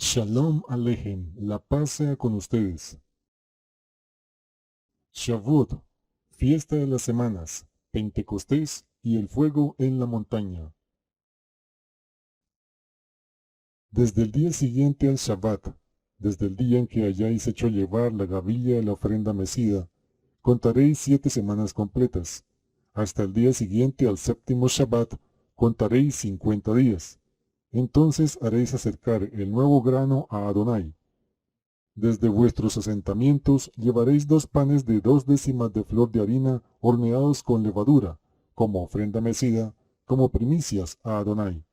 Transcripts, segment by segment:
Shalom Alejem, la paz sea con ustedes. Shavuot, fiesta de las semanas, Pentecostés y el fuego en la montaña. Desde el día siguiente al Shabbat, desde el día en que hayáis hecho llevar la gavilla de la ofrenda mecida, contaréis 7 semanas completas. Hasta el día siguiente al séptimo Shabbat, contaréis 50 días. Entonces haréis acercar el nuevo grano a Adonai. Desde vuestros asentamientos llevaréis 2 panes de 2 décimas de flor de harina horneados con levadura, como ofrenda mecida, como primicias a Adonai.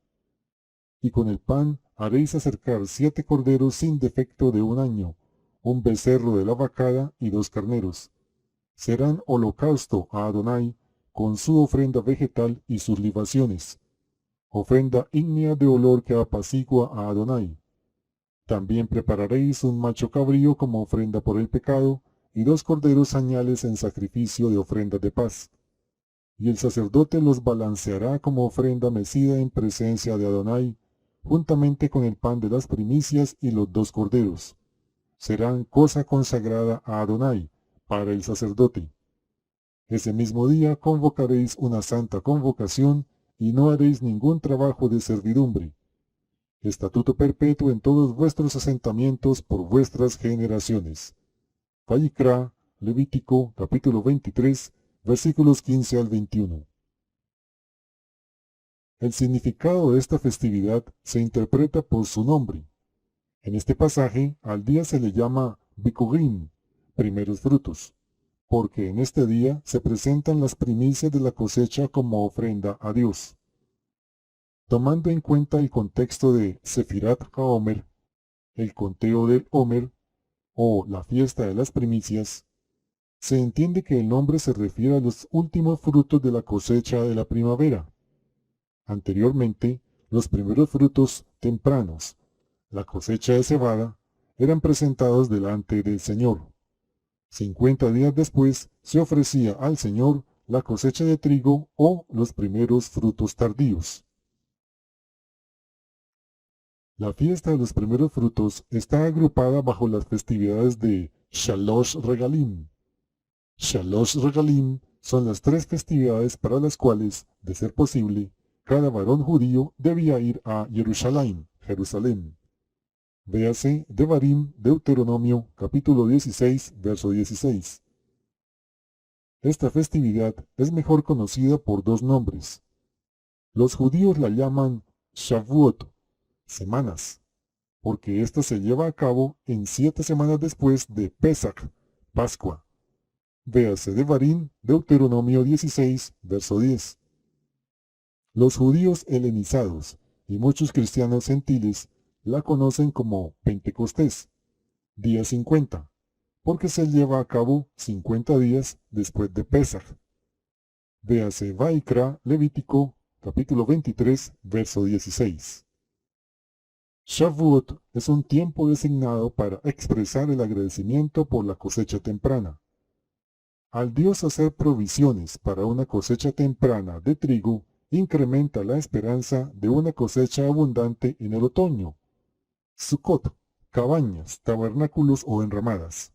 Y con el pan haréis acercar 7 corderos sin defecto de 1 año, un becerro de la vacada y 2 carneros. Serán holocausto a Adonai, con su ofrenda vegetal y sus libaciones, ofrenda ígnea de olor que apacigua a Adonai. También prepararéis un macho cabrío como ofrenda por el pecado, y 2 corderos añales en sacrificio de ofrenda de paz. Y el sacerdote los balanceará como ofrenda mecida en presencia de Adonai, juntamente con el pan de las primicias y los 2 corderos. Serán cosa consagrada a Adonai, para el sacerdote. Ese mismo día convocaréis una santa convocación, y no haréis ningún trabajo de servidumbre. Estatuto perpetuo en todos vuestros asentamientos por vuestras generaciones. Vayikra, Levítico, capítulo 23, versículos 15 al 21. El significado de esta festividad se interpreta por su nombre. En este pasaje, al día se le llama Bikurim, primeros frutos, porque en este día se presentan las primicias de la cosecha como ofrenda a Dios. Tomando en cuenta el contexto de Sefirat HaOmer, el conteo del Homer, o la fiesta de las primicias, se entiende que el nombre se refiere a los últimos frutos de la cosecha de la primavera. Anteriormente, los primeros frutos tempranos, la cosecha de cebada, eran presentados delante del Señor. 50 días después se ofrecía al Señor la cosecha de trigo o los primeros frutos tardíos. La fiesta de los primeros frutos está agrupada bajo las festividades de Shalosh Regalim. Shalosh Regalim son las 3 festividades para las cuales, de ser posible, cada varón judío debía ir a Jerusalén. Véase Devarim, Deuteronomio, capítulo 16, verso 16. Esta festividad es mejor conocida por 2 nombres. Los judíos la llaman Shavuot, semanas, porque ésta se lleva a cabo en 7 semanas después de Pesach, Pascua. Véase Devarim, Deuteronomio 16, verso 10. Los judíos helenizados y muchos cristianos gentiles la conocen como Pentecostés, día 50, porque se lleva a cabo 50 días después de Pesach. Véase Vaikra, Levítico, capítulo 23, verso 16. Shavuot es un tiempo designado para expresar el agradecimiento por la cosecha temprana. Al Dios hacer provisiones para una cosecha temprana de trigo, incrementa la esperanza de una cosecha abundante en el otoño. Sukkot, cabañas, tabernáculos o enramadas.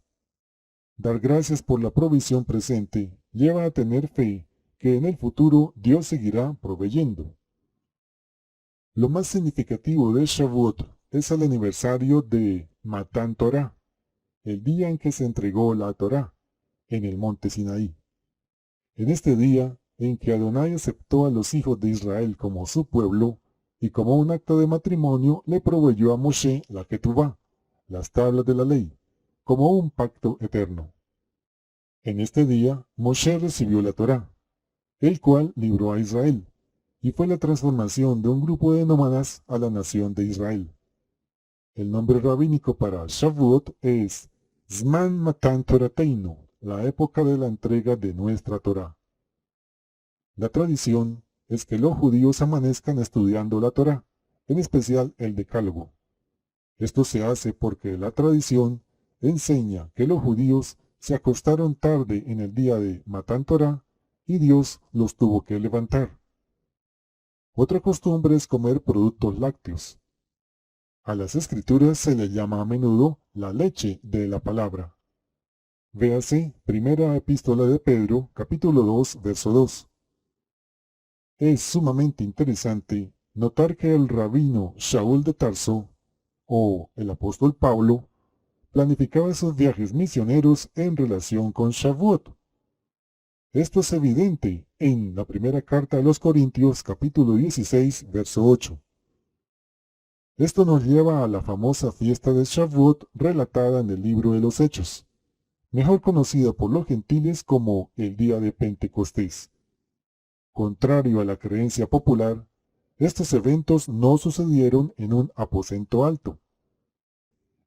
Dar gracias por la provisión presente lleva a tener fe que en el futuro Dios seguirá proveyendo. Lo más significativo de Shavuot es el aniversario de Matán Torah, el día en que se entregó la Torah, en el monte Sinaí. En este día en que Adonai aceptó a los hijos de Israel como su pueblo, y como un acto de matrimonio le proveyó a Moshe la Ketubá, las tablas de la ley, como un pacto eterno. En este día Moshe recibió la Torá, el cual libró a Israel, y fue la transformación de un grupo de nómadas a la nación de Israel. El nombre rabínico para Shavuot es Zman Matan Torateinu, la época de la entrega de nuestra Torá. La tradición es que los judíos amanezcan estudiando la Torá, en especial el Decálogo. Esto se hace porque la tradición enseña que los judíos se acostaron tarde en el día de Matán Torá y Dios los tuvo que levantar. Otra costumbre es comer productos lácteos. A las Escrituras se le llama a menudo la leche de la palabra. Véase Primera Epístola de Pedro, capítulo 2, verso 2. Es sumamente interesante notar que el rabino Shaul de Tarso, o el apóstol Pablo, planificaba sus viajes misioneros en relación con Shavuot. Esto es evidente en la primera carta a los Corintios, capítulo 16, verso 8. Esto nos lleva a la famosa fiesta de Shavuot relatada en el libro de los Hechos, mejor conocida por los gentiles como el día de Pentecostés. Contrario a la creencia popular, estos eventos no sucedieron en un aposento alto.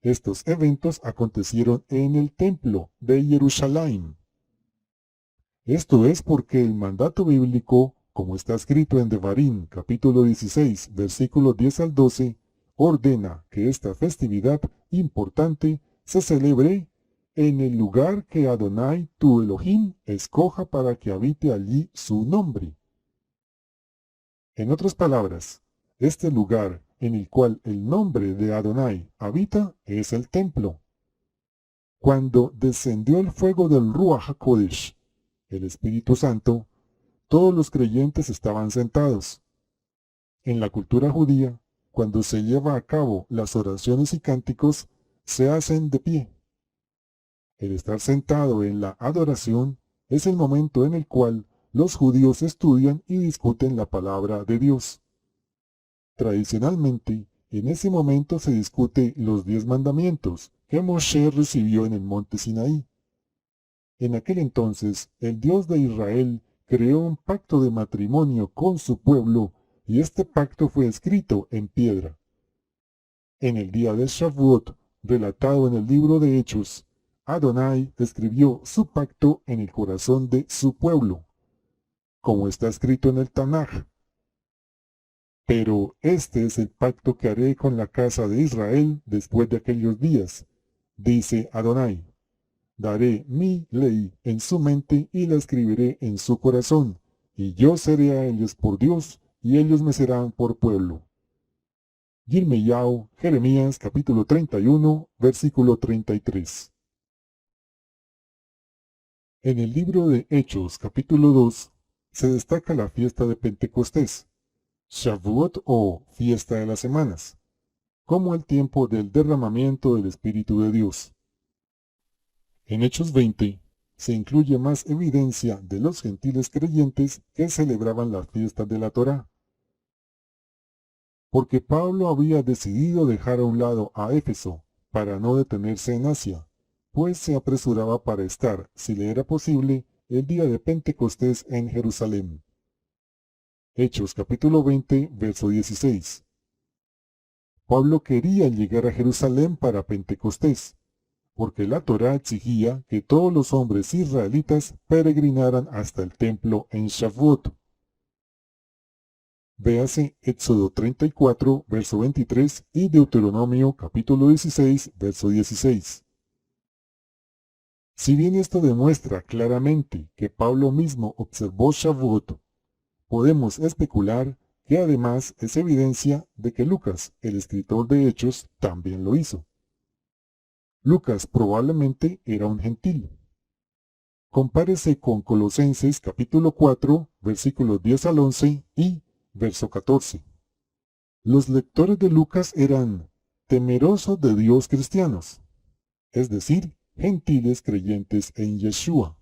Estos eventos acontecieron en el templo de Jerusalén. Esto es porque el mandato bíblico, como está escrito en Devarim, capítulo 16, versículos 10 al 12, ordena que esta festividad importante se celebre en el lugar que Adonai tu Elohim escoja para que habite allí su nombre. En otras palabras, este lugar en el cual el nombre de Adonai habita es el templo. Cuando descendió el fuego del Ruach HaKodesh, el Espíritu Santo, todos los creyentes estaban sentados. En la cultura judía, cuando se lleva a cabo las oraciones y cánticos, se hacen de pie. El estar sentado en la adoración es el momento en el cual los judíos estudian y discuten la palabra de Dios. Tradicionalmente, en ese momento se discute los 10 mandamientos que Moshe recibió en el monte Sinaí. En aquel entonces, el Dios de Israel creó un pacto de matrimonio con su pueblo y este pacto fue escrito en piedra. En el día de Shavuot, relatado en el libro de Hechos, Adonai escribió su pacto en el corazón de su pueblo, como está escrito en el Tanaj. Pero este es el pacto que haré con la casa de Israel después de aquellos días, dice Adonai. Daré mi ley en su mente y la escribiré en su corazón, y yo seré a ellos por Dios, y ellos me serán por pueblo. Yirmeyahu, Jeremías capítulo 31, versículo 33. En el libro de Hechos capítulo 2 se destaca la fiesta de Pentecostés, Shavuot o fiesta de las semanas, como el tiempo del derramamiento del Espíritu de Dios. En Hechos 20 se incluye más evidencia de los gentiles creyentes que celebraban la fiesta de la Torá. Porque Pablo había decidido dejar a un lado a Éfeso para no detenerse en Asia, pues se apresuraba para estar, si le era posible, el día de Pentecostés en Jerusalén. Hechos capítulo 20, verso 16. Pablo quería llegar a Jerusalén para Pentecostés, porque la Torá exigía que todos los hombres israelitas peregrinaran hasta el templo en Shavuot. Véase Éxodo 34, verso 23 y Deuteronomio capítulo 16, verso 16. Si bien esto demuestra claramente que Pablo mismo observó Shavuot, podemos especular que además es evidencia de que Lucas, el escritor de Hechos, también lo hizo. Lucas probablemente era un gentil. Compárese con Colosenses capítulo 4, versículos 10 al 11 y verso 14. Los lectores de Lucas eran temerosos de Dios cristianos, es decir, gentiles creyentes en Yeshua.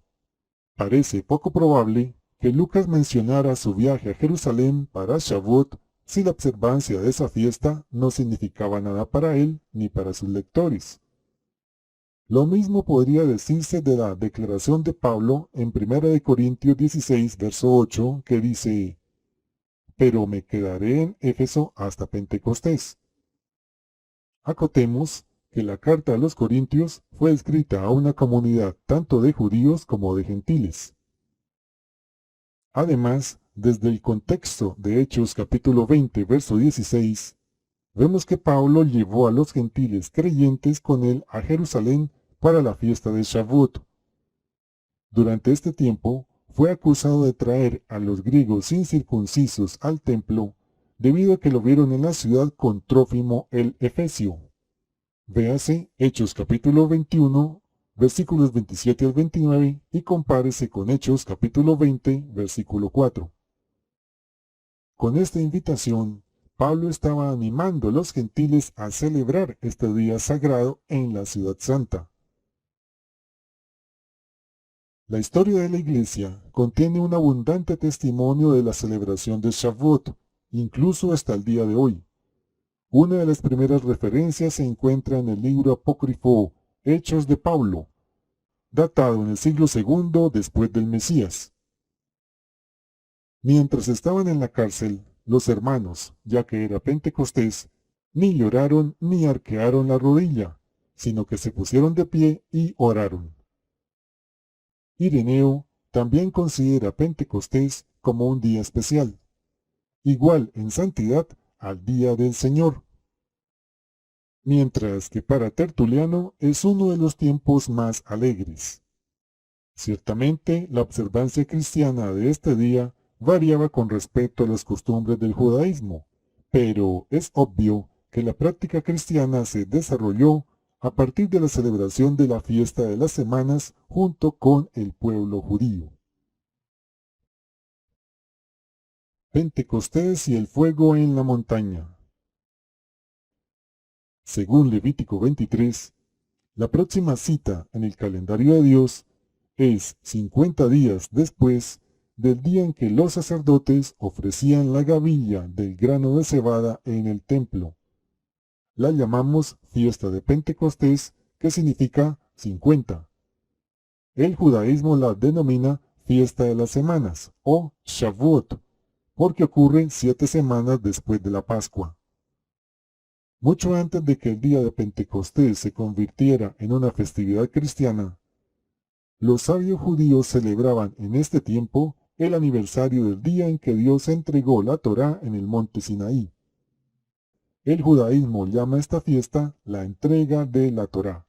Parece poco probable que Lucas mencionara su viaje a Jerusalén para Shavuot si la observancia de esa fiesta no significaba nada para él ni para sus lectores. Lo mismo podría decirse de la declaración de Pablo en 1 Corintios 16, verso 8, que dice: «Pero me quedaré en Éfeso hasta Pentecostés». Acotemos que la carta a los Corintios fue escrita a una comunidad tanto de judíos como de gentiles. Además, desde el contexto de Hechos capítulo 20, verso 16, vemos que Pablo llevó a los gentiles creyentes con él a Jerusalén para la fiesta de Shavuot. Durante este tiempo, fue acusado de traer a los griegos incircuncisos al templo debido a que lo vieron en la ciudad con Trófimo el Efesio. Véase Hechos capítulo 21, versículos 27 al 29 y compárese con Hechos capítulo 20, versículo 4. Con esta invitación, Pablo estaba animando a los gentiles a celebrar este día sagrado en la ciudad santa. La historia de la Iglesia contiene un abundante testimonio de la celebración de Shavuot, incluso hasta el día de hoy. Una de las primeras referencias se encuentra en el libro apócrifo Hechos de Pablo, datado en el siglo II después del Mesías. Mientras estaban en la cárcel, los hermanos, ya que era Pentecostés, ni lloraron ni arquearon la rodilla, sino que se pusieron de pie y oraron. Ireneo también considera Pentecostés como un día especial, igual en santidad al día del Señor, mientras que para Tertuliano es uno de los tiempos más alegres. Ciertamente, la observancia cristiana de este día variaba con respecto a las costumbres del judaísmo, pero es obvio que la práctica cristiana se desarrolló a partir de la celebración de la fiesta de las semanas junto con el pueblo judío. Pentecostés y el fuego en la montaña. Según Levítico 23, la próxima cita en el calendario de Dios es 50 días después del día en que los sacerdotes ofrecían la gavilla del grano de cebada en el templo. La llamamos fiesta de Pentecostés, que significa 50. El judaísmo la denomina fiesta de las semanas, o Shavuot, porque ocurre 7 semanas después de la Pascua. Mucho antes de que el día de Pentecostés se convirtiera en una festividad cristiana, los sabios judíos celebraban en este tiempo el aniversario del día en que Dios entregó la Torá en el monte Sinaí. El judaísmo llama a esta fiesta la entrega de la Torá.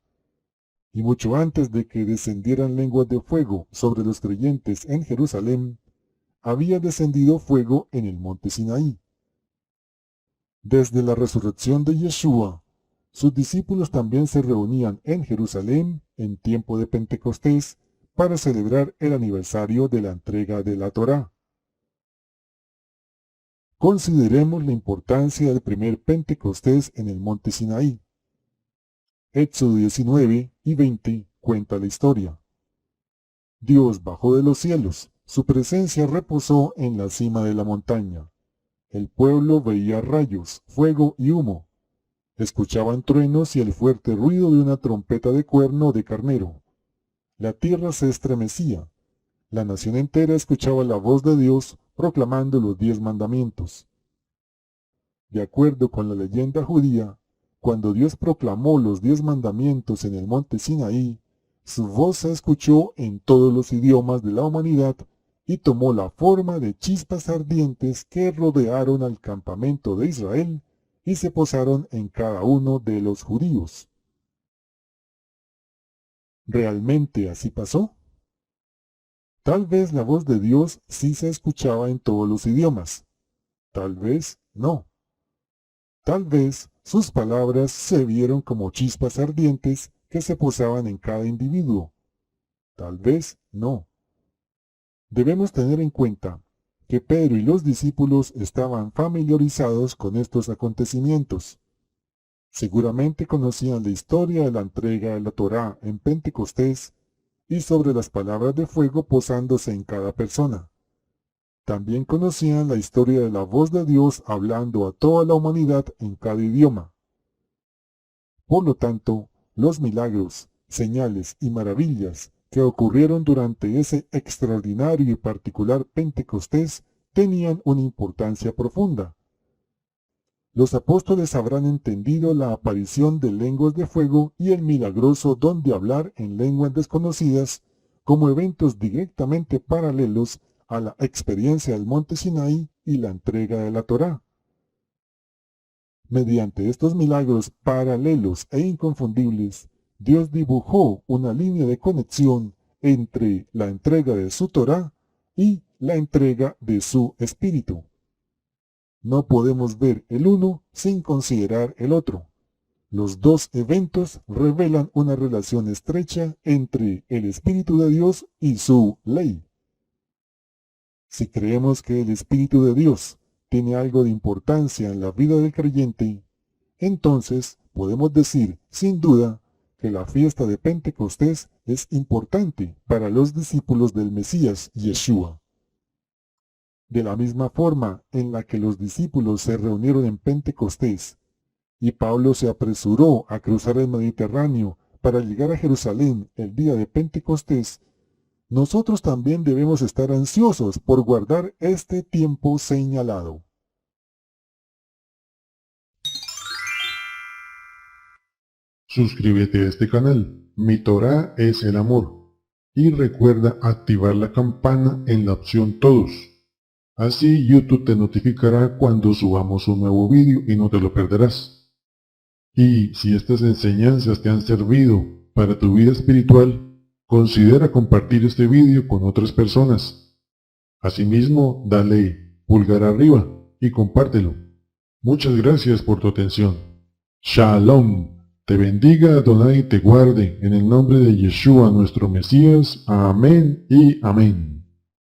Y mucho antes de que descendieran lenguas de fuego sobre los creyentes en Jerusalén, había descendido fuego en el monte Sinaí. Desde la resurrección de Yeshua, sus discípulos también se reunían en Jerusalén en tiempo de Pentecostés para celebrar el aniversario de la entrega de la Torá. Consideremos la importancia del primer Pentecostés en el monte Sinaí. Éxodo 19 y 20 cuenta la historia. Dios bajó de los cielos, su presencia reposó en la cima de la montaña. El pueblo veía rayos, fuego y humo. Escuchaban truenos y el fuerte ruido de una trompeta de cuerno de carnero. La tierra se estremecía. La nación entera escuchaba la voz de Dios proclamando los 10 mandamientos. De acuerdo con la leyenda judía, cuando Dios proclamó los 10 mandamientos en el monte Sinaí, su voz se escuchó en todos los idiomas de la humanidad y tomó la forma de chispas ardientes que rodearon al campamento de Israel y se posaron en cada uno de los judíos. ¿Realmente así pasó? Tal vez la voz de Dios sí se escuchaba en todos los idiomas. Tal vez no. Tal vez sus palabras se vieron como chispas ardientes que se posaban en cada individuo. Tal vez no. Debemos tener en cuenta que Pedro y los discípulos estaban familiarizados con estos acontecimientos. Seguramente conocían la historia de la entrega de la Torá en Pentecostés y sobre las palabras de fuego posándose en cada persona. También conocían la historia de la voz de Dios hablando a toda la humanidad en cada idioma. Por lo tanto, los milagros, señales y maravillas que ocurrieron durante ese extraordinario y particular Pentecostés tenían una importancia profunda. Los apóstoles habrán entendido la aparición de lenguas de fuego y el milagroso don de hablar en lenguas desconocidas como eventos directamente paralelos a la experiencia del monte Sinaí y la entrega de la Torá. Mediante estos milagros paralelos e inconfundibles, Dios dibujó una línea de conexión entre la entrega de su Torá y la entrega de su Espíritu. No podemos ver el uno sin considerar el otro. Los dos eventos revelan una relación estrecha entre el Espíritu de Dios y su ley. Si creemos que el Espíritu de Dios tiene algo de importancia en la vida del creyente, entonces podemos decir, sin duda, que la fiesta de Pentecostés es importante para los discípulos del Mesías, Yeshua. De la misma forma en la que los discípulos se reunieron en Pentecostés, y Pablo se apresuró a cruzar el Mediterráneo para llegar a Jerusalén el día de Pentecostés, nosotros también debemos estar ansiosos por guardar este tiempo señalado. Suscríbete a este canal, Mi Torá es el amor, y recuerda activar la campana en la opción Todos. Así YouTube te notificará cuando subamos un nuevo vídeo y no te lo perderás. Y si estas enseñanzas te han servido para tu vida espiritual, considera compartir este vídeo con otras personas. Asimismo, dale pulgar arriba y compártelo. Muchas gracias por tu atención. Shalom. Te bendiga Adonai y te guarde, en el nombre de Yeshua nuestro Mesías. Amén y amén.